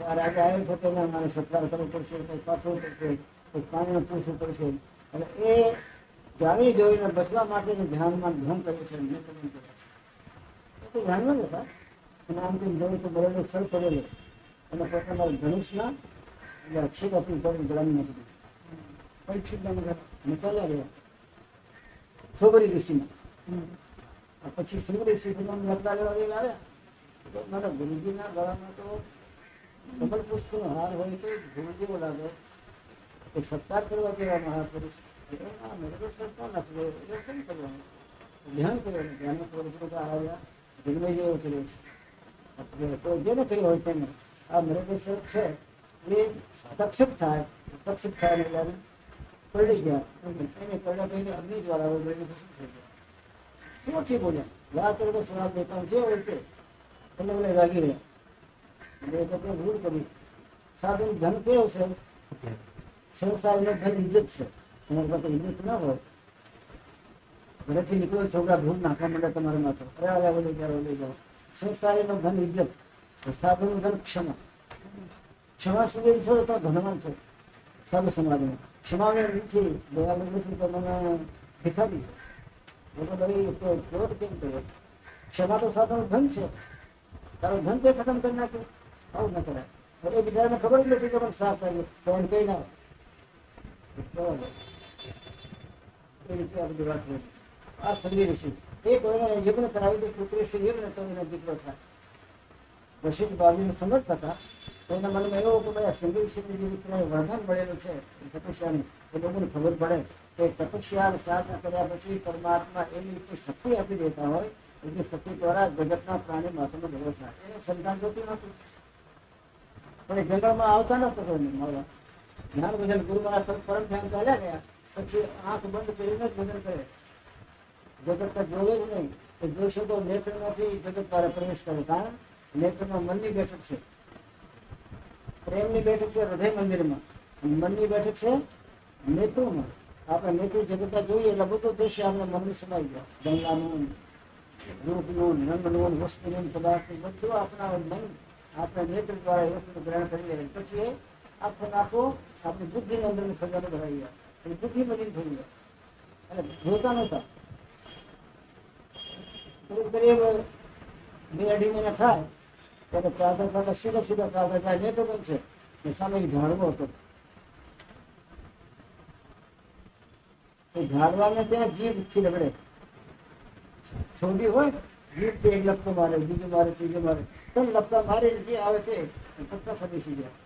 આ રાજા આવ્યો છે તેને મારે સત્કાર કરવો પડશે કંઈ પાછવું પડશે કંઈ પાણીને પૂછવું પડશે એટલે એ જાણી જોઈને બચવા માટે ધ્યાનમાં ધ્યાન કર્યું છે મેં તમને કર્યું છે એ ધ્યાનમાં જ હતા અને આમ તેમ જોયું તો બરેલું સર પડેલું અને પોતાના ધનુષના એટલે છીક હતી તો ગળાની નથી પરીક્ષિત નામ ઘર અને ચાલ્યા ગયા સોબરી ઋષિમાં પછી સિંહ ઋષિ પોતાનું લગતા લેવા ગયેલા આવ્યા તો મારા ગુરુજીના ગળામાં તો કમલ પુષ્પનો હાર હોય તો ગુરુ જેવો લાગે એ સત્કાર કરવા જેવા મહાપુરુષ મેરે તો સત્કાર નથી એ કેમ કરવાનું ધ્યાન કરવાનું ધ્યાનમાં થોડું આવ્યા જન્મે જેવો કર્યો છે તો જેને કર્યું હોય તેને આ મેરે તો છે એ તક્ષક થાય ને એટલે પડી ગયા એને પડ્યા તો એને અગ્નિ જ્વાળા હોય એટલે શું થઈ ગયા શું ઓછી બોલ્યા યા કરો તો સ્વરાબ દેતા હું જે હોય તે એટલે મને લાગી રહ્યા એટલે એ તો ભૂલ કરી સાધુ ધન કેવું છે સંસારનો ધન ઇજ્જત છે. તમારી પાસે ઇજ્જત ના હોય, ઘરેથી નીકળો છોકરા ધૂળ નાખવા માંડે તમારા માથે, અરે આ લઈ જાઓ લઈ જાઓ. સંસારીનો ધન ઇજ્જત, સાધુનું ધન ક્ષમા. ક્ષમા સુધી છો તો ધનવાન છો. સાધુ સમાજમાં ક્ષમાને નથી, દયાલુ નથી તો મને ભિખારી છે. એટલે ભાઈ ક્રોધ કેમ કર્યો? ક્ષમા તો સાધુનું ધન છે. તારું ધન તે ખતમ કરી નાખ્યું, આવું ન કરાય. એટલે બિચારાને ખબર જ નથી કે મને સાફ આવ્યું તો એને કઈ ના એ રીતે આ બધી વાત હોય. આ સંગી ઋષિ એ કોઈને યજ્ઞ કરાવી દે, પુત્રેશ્વર યજ્ઞ તો એનો દીકરો થાય. વશિષ્ઠ બાબુને સમર્થ હતા તો એના મનમાં એવો કે ભાઈ આ સંગી ઋષિની જે રીતે વરદાન મળેલું છે તપસ્યાની, એ લોકોને ખબર પડે કે તપસ્યા સાધના કર્યા પછી પરમાત્મા એની રીતે શક્તિ આપી દેતા હોય, એની શક્તિ દ્વારા જગતના પ્રાણી માત્રનો ભેગો થાય. એને સંતાન જોતી નહોતું, પણ એ જંગલમાં આવતા નતો કોઈને મળવા. ધ્યાન ભજન ગુરુ મારા પરમ ધ્યાન ચાલ્યા ગયા પછી આંખ બંધ કરીને જ ભજન કરે. જગત જોવે જ નહીં, એ જોશો તો નેત્રમાંથી જગત દ્વારા પ્રવેશ કરે. કારણ નેત્રમાં મનની બેઠક છે, પ્રેમની બેઠક છે હૃદય મંદિરમાં, મનની બેઠક છે નેત્રોમાં. આપણે નેત્ર જગત જોઈએ એટલે બધું દ્રશ્ય આપણે મનમાં સમાઈ જાય. ગંગાનું, રૂપનું, રંગનું, વસ્તુનું, પદાર્થનું બધું આપણા મન આપણે નેત્ર દ્વારા એ વસ્તુનું ગ્રહણ કરી લે. પછી એ આખો નાખો આપણી બુદ્ધિની અંદરની ખજાનો ભરાઈ ગયા, એટલે બુદ્ધિ મલિન થઈ ગયા અને જોતા નહોતા. કરીબ 2-2.5 મહિના થાય ત્યારે ચાલતા ચાલતા સીધા ચાલતા થાય નેતો પણ છે ને સામે એક ઝાડવો હતો. એ ઝાડવાને ત્યાં જીભથી રગડે, છોડી હોય જીભથી એક લપકો મારે, બીજો મારે, ત્રીજો મારે, 3 લપકા મારીને જે આવે તે પત્તા ફરીસી ગયા.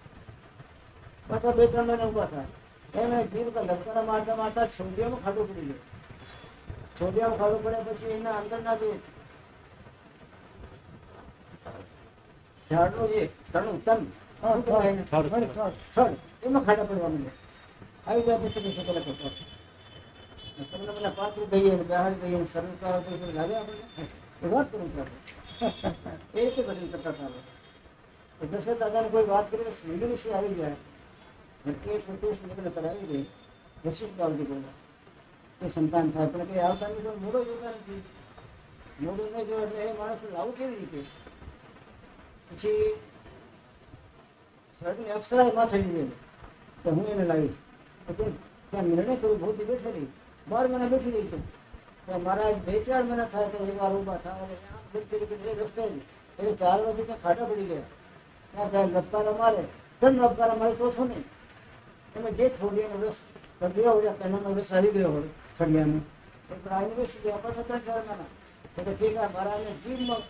પાછા 2-3 મહિના ઉભા થાય. એને જીભ લપકાના મારતા મારતા છોડિયામાં ખાડો પડી ગયો. છોડિયામાં ખાડો પડ્યા પછી એના અંદરના જે ઝાડનું જે તણ એમાં ખાડા પડવા માંડ્યા. આવી જાતની સમસ્યા પેલા કરતા તમને પેલા પાછું દઈએ બહાર દઈએ સરકાર લાગે આપણને એ વાત કરું છું આપણે એ રીતે બધી કરતા ચાલે. દશરથ દાદાને કોઈ વાત કરીને શ્રીજી વિશે આવી જાય એ પોતે લગ્ન કરાવી દે વશિષ્ઠ બાબતી બોલા એ સંતાન થાય, પણ કઈ આવતા નહીં, મોડો જોતા નથી. મોડું નહીં જો એટલે એ માણસ લાવું કેવી રીતે? પછી સરની અપ્સરા એમાં થઈ ગઈ તો હું એને લાવીશ. પછી ત્યાં નિર્ણય કર્યો, બહુ દી બેઠેલી 12 મહિના બેઠી રહી છું. મારા 2-4 મહિના થાય તો એક વાર ઊભા થાય એ રસ્તે જ એટલે 4 વર્ષથી ત્યાં ખાડા પડી ગયા. ત્યાં લપકારા મારે, 3 લપકારા મારે ચોથો નહીં. એમાં જે છોડિયાનો રસ ગયો હોય, તણાનો રસ આવી ગયો હોય છડિયાનો એ પ્રાણી બેસી ગયા. પાછા 3-4 મહિના એટલે ઠીક આ મહારાજને જીભમાં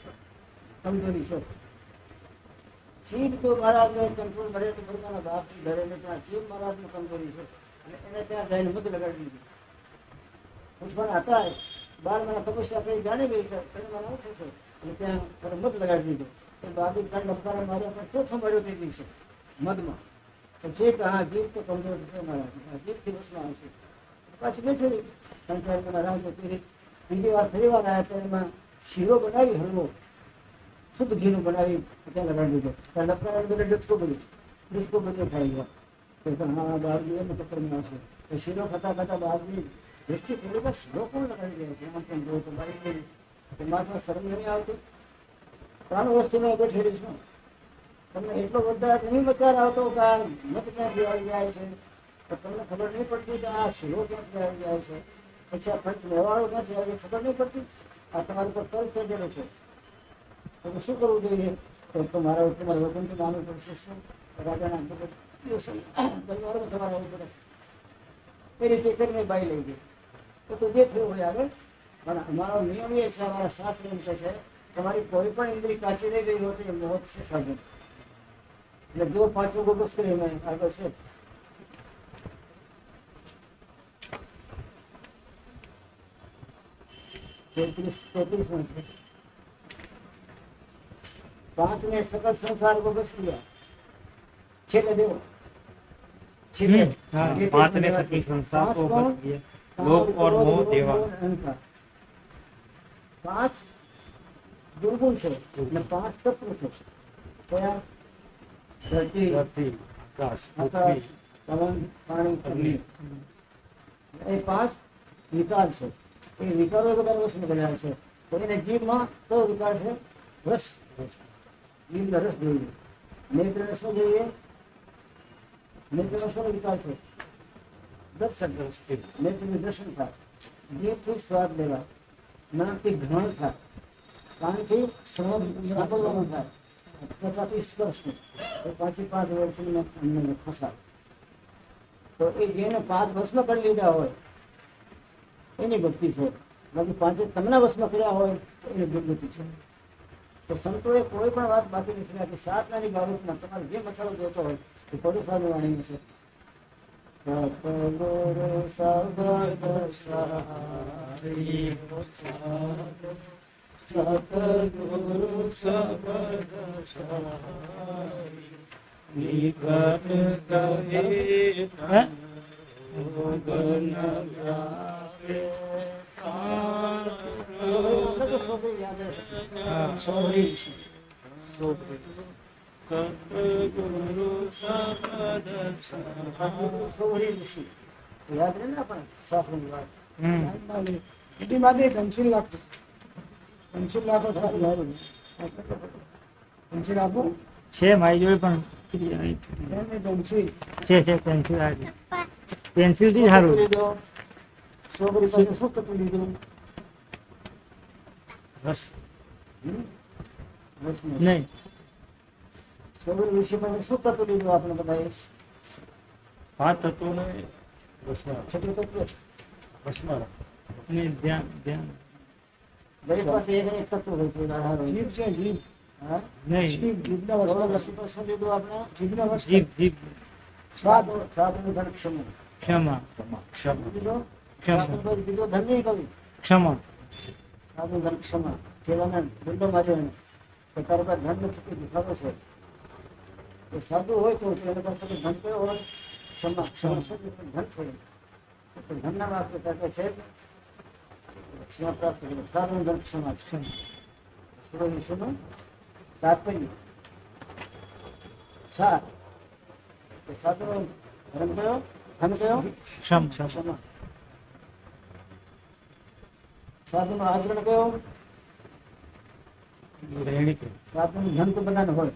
કમજોરી છે. જીભ તો મહારાજને કંટ્રોલ મળે તો પોતાના બાપથી ડરે ને ત્યાં જીભ મહારાજની કમજોરી છે અને એને ત્યાં જઈને મત લગાડી દીધી. પૂછવાના હતા 12 મહિના તપસ્યા કરી જાણી ગઈ છે 3 મહિના ઓછો છે એટલે ત્યાં થોડો મત લગાડી દીધો. એ બાબી 3 લપકારા માર્યા પણ ચોથો માર્યો તે દિવસે મધમાં. જે હા જીભ તો કમજોર છે મહારાજ, જીભથી વસમાં આવશે. પાછી બેઠેલી 3-4 મહિના રાહ જોતી. બીજી વાર ફરી વાર આવ્યા તો એમાં શીરો બનાવી, હલવો શુદ્ધ ઘીનું બનાવી ત્યાં લગાડી દીધો. ત્યાં લપકારા બધા ડચકો બધું ખાઈ ગયા. હા બાળજી એમ ચક્કરમાં આવશે. તો શીરો ખાતા ખાતા બાળજી દ્રષ્ટિ ખોલી શીરો કોણ લગાડી દે છે? એમાં કેમ જોયું તો બાળી ગઈ માથમાં શરમ નહીં આવતી. 3 વર્ષથી મેં બેઠેલી છું. તમને એટલો બધા નહીં વિચાર આવતો કે આ મત ક્યાંથી આવી જાય છે, તો તમને ખબર નહીં પડતી કે આ શીરો ક્યાંથી આવી જાય છે, પછી આ ખર્ચ વ્યવહારો ક્યાંથી આવે છે, ખબર નહીં પડતી. આ તમારી પર તરત ચડેલો છે. તમે શું કરવું જોઈએ? તો મારા ઉપર મારા વચનથી માનવું પડશે. શું રાજાના દરબારમાં તમારા ઉપર એ રીતે કરીને બાઈ લઈ ગઈ. તો જે થયું હોય આગળ. પણ અમારો નિયમ એ છે, અમારા શાસ્ત્ર એમ છે તમારી કોઈ પણ ઇન્દ્રિય કાચી રહી ગઈ હોય તો એ મોત છે સાધન. એટલે જો 5 ગોબસ કરી એમાં આગળ છે. તેત્રીસ માં છે 5 ने सकल संसार को बस किया, छेले देव छेले 5 ने सकल संसार को बस किया, लोभ और मोह देवा. 5 दुर्गुण છે અને 5 તત્વ છે. કયા? ધરતી, आकाश, पृथ्वी, પવન, પાણી, અગ્નિ. એ 5 વિકાર છે. એ વિકારો બધા વશમાં કર્યા છે. તો એને જીભમાં કયો વિકાર છે? રસ. જીભને રસ જોઈએ. નેત્રને શું જોઈએ? નેત્રનો શું વિકાર છે? દર્શન. નેત્રનું દર્શન થાય. જીભથી સ્વાદ લેવા, નાકથી ઘ્રાણ થાય, કાનથી સાંભળવાનું થાય, ત્વચાથી સ્પર્શનું. એ પાછી 5 વર્તુળને અમને ફસાય. તો એ જેને 5 ભસ્મ કરી લીધા હોય એની ભક્તિ છે. બાકી 5 તમને વશમાં કર્યા હોય તો એની દુર્ગતિ છે. તો સંતોએ કોઈ પણ વાત બાકી નથી રાખી. 7 નાની બાબતમાં તમારે જે મસાલો જોતો હોય એ પડોસાની વાણીમાં છે. સતગુરુ સબદ સહારી, સતગુરુ સબદ સહારી, નિકટ કહે ભોગન વ્યાપે પ્રાણ. છોકરી યાદ રાખે. છોકરી વિશે સતગુરુ સબદ સહારી, છોકરી વિશે યાદ રહે ને આપણે શાસ્ત્રની વાત. એટલી બાદ પેન્સિલ રાખો. પેન્સિલ રાખો. પેન્સિલ આપો છે મારી જોડે પણ પેન્સિલ છે પેન્સિલ આવી. પેન્સિલ થી સારું. છોકરી પાસે શું થતું લીધું? રસ. રસ નહીં. છોકરી વિશે પાસે શું થતું લીધું? આપણે બધા 5 તત્વોને વશમાં છઠ્ઠું તત્વ વશમાં નહીં, ધ્યાન ધ્યાન દરેક પાસે એક તત્વ હોય છે. આહાર હોય છે. જીભ છે. જીભ હા? નહીં. જીભના થોડો વસ્તુ રસી પર શું લીધું આપણે? જીભના વસ્તુ જીભ જીભ સ્વાદ. સ્વાદનું ધન ક્ષમા. ક્ષમા ક્ષમા. લીધો. ક્ષમા. સ્વાદનું લીધો ધન નહીં કહ્યું. ક્ષમા સ્વાદનું ધન ક્ષમા. ચેલાને દંડો માર્યો એને કે તારી પાસે ધન નથી, દેખાડો છે. એ સાદું હોય તો એની પાસે ધન કયો હોય? ક્ષમા. ક્ષમા છે ધન છે. તો ધનના માર્ગે કે છે ક્ષમા પ્રાપ્ત કર્યું. સ્વાદનું ધન ક્ષમા છે. સુરો વિશ્વનું તાત્પર્ય સાર. સાધુનો ધર્મ કયો? ધન કયો? ક્ષમા ક્ષમા. સાધુનો આચરણ કયો? રહેણી કે સાધુનું ધન તો બધાને હોય.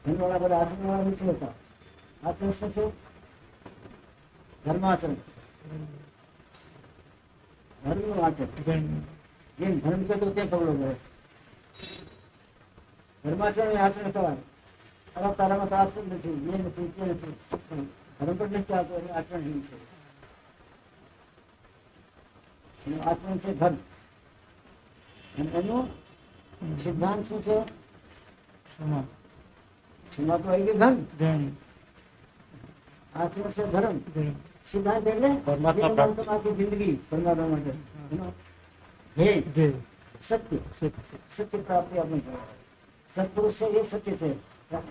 ધનવાળા બધા આચરણવાળા નથી હોતા. આચરણ શું છે? ધર્માચરણ. ધર્મનું આચરણ. જેમ ધર્મ કહેતો તે પગલો ભરે. ધર્માચરણ એ આચરણ કહેવાય. અરે તારામાં તો આચરણ નથી, એ નથી, તે નથી. ધર્મ પણ નથી ચાલતો, એનું આચરણહીન છે. એનું આચરણ છે ધર્મ. અને એનું સિદ્ધાંત શું છે? ક્ષમા ક્ષમા તો આવી ગયું ધન. ધ્યાન આચરણ છે ધર્મ. ધ્યાન સિદ્ધાંત એટલે પરમાત્મા જે પ્રાપ્તિ. આખી જિંદગી પરમાત્મા માટે એનો ધ્યેય ધ્યેય સત્ય. સત્ય સત્ય પ્રાપ્તિ આપણે કહેવાય છે. સત્પુરુષ છે એ સત્ય છે.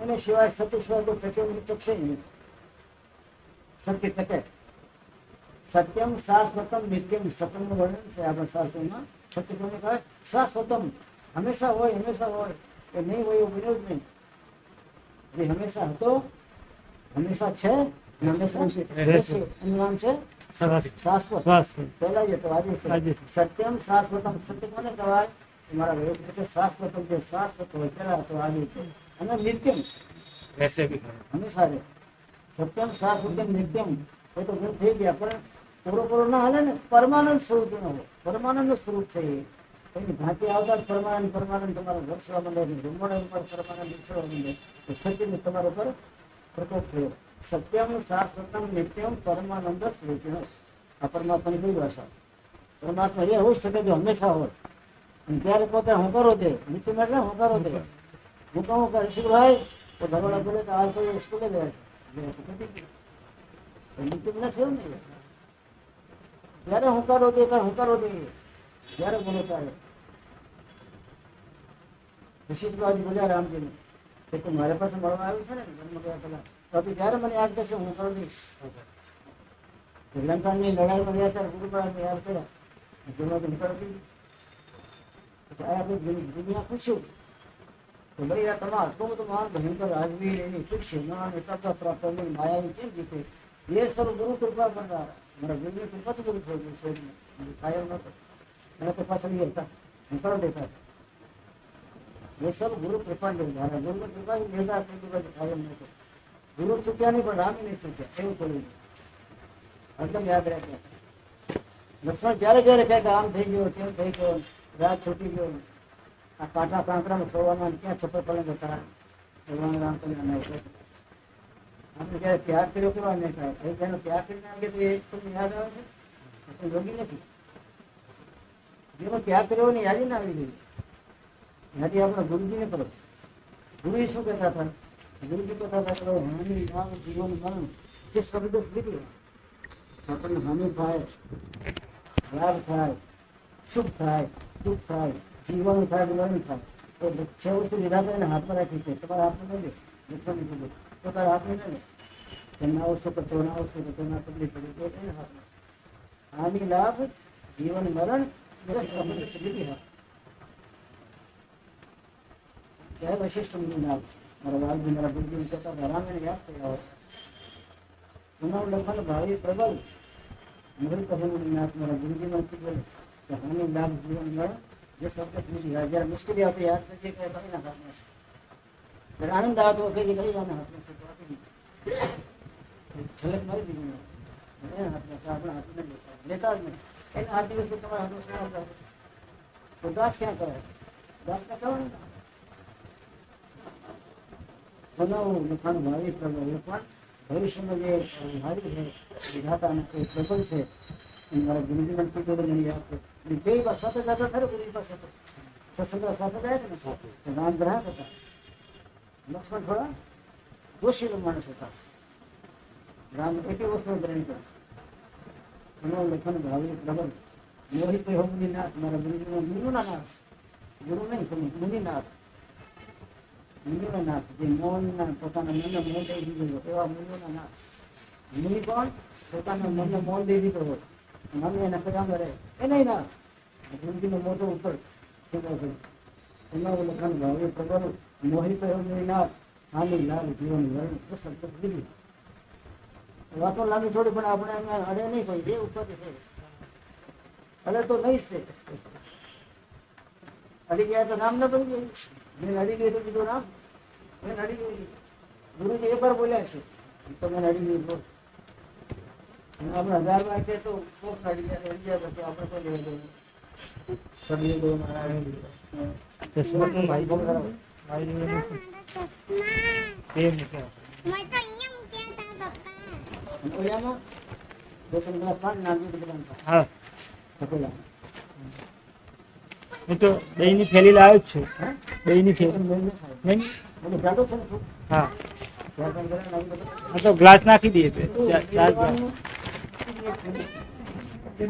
એને સિવાય સત્ય સિવાય તો ટકે ટકશે નહીં. સત્ય ટકે. સત્યમ શાશ્વતમ નિત્યમ. સત્યનું વર્ણન છે આપણા શાસ્ત્રોમાં. સત્ય કોને કહેવાય? શાશ્વતમ. હંમેશા હોય, હંમેશા હોય. એ નહીં હોય એવું બન્યું જ નહીં. જે હંમેશા હતો, હંમેશા છે, અને હંમેશા રહેશે. એનું નામ છે શ્વાસ શાશ્વત. શ્વાસ પહેલા જ હતો, આજે આજે છે. છે. સત્યમ શાશ્વતમ. સત્ય કોને કહેવાય? તમારા વેદ છે શાશ્વતમ. જે શાશ્વત હોય પહેલા હતો, આજે છે. અને નિત્યમ રહેશે બી ખરું. હંમેશા રહે. સત્યમ શાશ્વતમ નિત્યમ. એ તો ગુણ થઈ ગયા, પણ પૂરો ના હાલે ને. પરમાનંદ સ્વરૂપ નો હોય. પરમાનંદ સ્વરૂપ છે એ. એની ધાતી આવતા જ પરમાનંદ તમારા વરસવા માંડે છે. જમવાના ઉપર પરમાનંદ ઉછળવા માંડે. તો સત્યને તમારા ઉપર પ્રકોપ થયો. સત્યમ શાશ્વતમ નિત્યમ પરમાનંદ સ્વરૂપ. આ પરમાત્માની કઈ ભાષા? પરમાત્મા એ હોઈ શકે જો હંમેશા હોય. અને ત્યારે પોતે હોંકારો દે. નિત્યમ એટલે હોંકારો દે. હું કહું કે ઋષિભાઈ તો ઘરવાળા બોલે કે આજ તો એ સ્કૂલે ગયા છે. નિત્યમ ના થયું ને. ત્યારે હોંકારો દે, હોંકારો દે. જ્યારે બોલો ત્યારે ઋષિભાઈ બોલ્યા રામજીને કે તું મારી પાસે મળવા આવ્યું છે ને જન્મ ગયા પેલા, તો તું ત્યારે મને યાદ કરશે, હું કરી દઈશ. લંકાની લડાઈમાં ગયા ત્યારે ગુરુપરાને યાદ કર્યા. દુનિયા પૂછ્યું તો ભાઈ આ તમે આટલું બધું મહાન ભયંકર રાજવીર એની પૂછ્યું ના એટલા પ્રાપ્ત માયાવી કેમ જીતે? ये सब गुरु कृपा करता मेरा गुरु कृपा तो गुरु से कायम न मैं तो पास नहीं रहता निकल देता ये सब गुरु कृपा ले जा रहा गुरु की कृपा ही लेगा कायम नहीं तो गुरु चुक्या नहीं पर राम ही नहीं चुक्या એવું બોલું એકદમ યાદ રાખે લક્ષ્મણ જ્યારે જ્યારે કહે કે આમ થઈ ગયો તેમ થઈ ગયો રાત છૂટી ગયો આ કાંટા કાંકરામાં સોવામાં ક્યાં છપ્પર પડે જતા ભગવાન રામ કલ્યાણ આપણે જયારે ત્યાગ કર્યો કેવા નહીં થાય જેનો ત્યાગ કરીને આગે તો એ તમને યાદ આવે છે આપણે યોગી નથી જેનો ત્યાગ કર્યો ને યાદી ના આવી ગઈ યાદી આપણા ગુરુજીને કરો ગુરુ શું કહેતા હતા ગુરુજી કહેતા હતા કે હાનિ લાભ જીવન મરણ જે શબ્દો લીધી આપણને હાનિ થાય લાભ થાય સુખ થાય દુઃખ થાય જીવન થાય મરણ થાય તો છે વસ્તુ લીધા તો એને હાથમાં રાખી છે તમારા હાથમાં નહીં લે મિત્રોને કીધું પોતાના હાથમાં નહીં લે તેમને આવશે તો ના આવશે તો તેના તકલીફ પડી તો એને હાથમાં હાનિ લાભ જીવન મરણ લીધી હા क्या वशिष्ठ मुनि नाथ मेरा वाल्मीकि मेरा बुद्धि कहता था रामायण याद किया हो सुनाव लखन भाई प्रबल मुनि कहे मुनि नाथ मेरा गुरुजी ने बोले कि हमें लाभ जीवन में ये सब कुछ मिली है जरा मुश्किल आती याद करके कहे भाई ना हाथ में से फिर आनंद आता तो कहे गई जाना हाथ में से तो आती नहीं छलक मारी दी मैंने हाथ में से अपना हाथ में लेता नहीं इन हाथ दिवस में तुम्हारे हाथ में सुना तो दास क्या करे दास का कौन सुनाओ लखन भाई प्रबल પણ ભવિષ્યમાં જે ભારી છે વિધાતા અને પ્રબલ છે મારા ગુરુજીને કીધું મને યાદ છે બે વાર સાથે જતા ખરે ગુરુજી પાસે સસરા સાથે જાય ને સાથે રામ ગ્રાહક હતા લક્ષ્મણ થોડા દોષીલો માણસ હતા રામ એકી વસ્તુ ગ્રહણ કરે સુનાઓ લખન ભાવી પ્રબલ મોહિત હો મુનિનાથ મારા ગુરુજીના મુનિના નાથ ગુરુ નહીં પણ મુનિનાથ મુનિના નાથ જે મૌનના પોતાના મનને મૌન દઈ દીધું એવા મુનિના નાથ મુનિ કોણ પોતાના મનને મૌન દઈ દીધો હોય મન એના કયામાં રહે એ નહીં નાથ ગુરુજીનો મોટો ઉપર સેવા છે સુનાઓ લખન ભાવે પ્રબલ મોહિત હો મુનિનાથ હાનિ લાલ જીવન વરણ શબ્દ દીધી વાતો લાંબી થોડી પણ આપણે એમાં અડે નહીં કોઈ જે ઉત્પત્તિ છે અડે તો નહીં જ તે અડી ગયા તો નામ ન બની ગયું મેં અડી ગઈ તો કીધું રામ મેં અડી ગઈ ગુરુજી એક વાર બોલ્યા છે તો મેં અડી ગઈ બોલ આપણે 1000 વાર કે તો કોક અડી ગયા પછી આપણે કોઈ લેવા દેવું સબીએ દો મારા ચશ્મા તો ભાઈ બોલ કરો ભાઈ ને કેમ છે मैं तो અહીંયા મૂક્યા હતા પપ્પા ઓયામાં દો ત્રણ ગ્લાસ પાણી નાખી દીધું હા પકોડા હું તો દહીંની થેલી લાવ્યો જ છું હા દહીંની થેલી મેં નહીં મને જાતો છે ને તું હા ચાર પાંચ ગ્લાસ નાખી દો હા તો ગ્લાસ નાખી દઈએ ચાર ગ્લાસ એક